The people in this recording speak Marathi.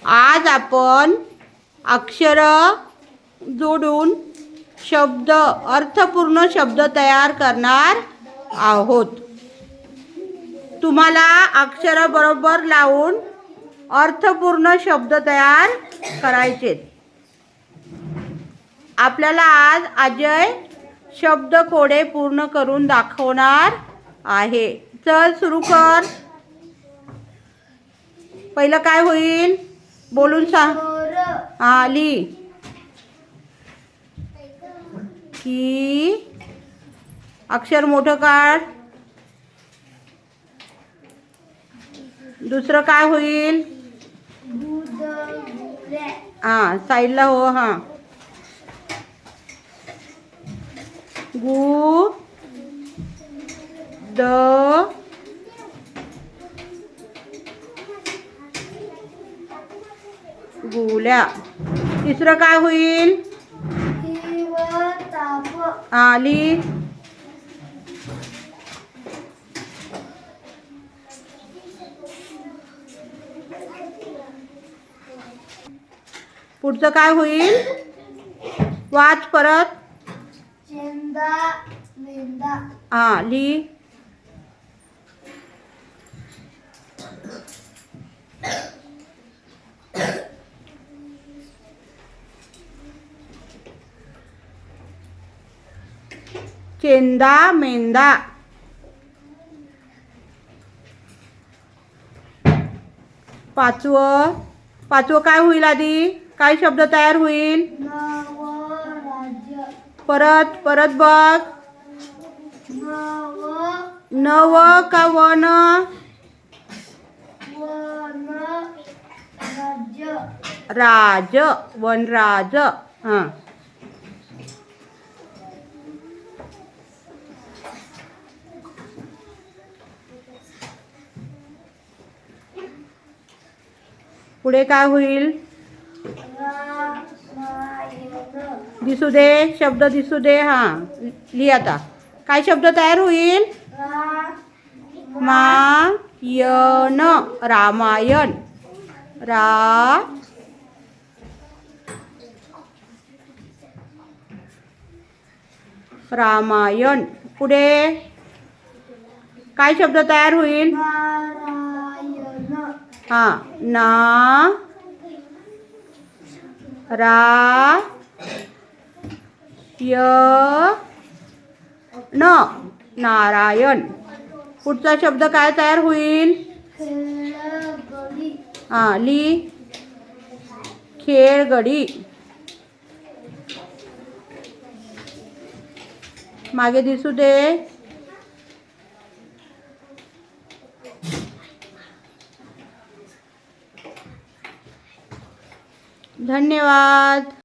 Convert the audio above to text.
आज आपण अक्षर जोडून शब्द अर्थपूर्ण शब्द तयार करणार आहोत. तुम्हाला अक्षर बरोबर लावून अर्थपूर्ण शब्द तयार करायचे. आपल्याला आज अजय शब्द कोडे पूर्ण करून दाखवणार आहे. चल सुरू कर. पहिलं काय होईल बोलून सांग. आली की अक्षर मोठं काढ. दुसरं काय होईल. साईडला हो. गु द गुल्या. तिसरं काय होईल. आली पुढचं काय होईल. वाच परत. आली चेंदा मेंदा. पाचवं काय होईल. आधी काय शब्द तयार होईल. परत बघ. नव का वन. राज वनराज. पुढे काय होईल. दिसू दे शब्द दिसू दे. लिहा आता. काय शब्द तयार होईल. मायन रामायण. रामायण. पुढे काय शब्द तयार होईल. ना रा य न नारायण. पुढचा शब्द काय तयार होईल. ली खेळगडी. मागे दिसू दे. धन्यवाद.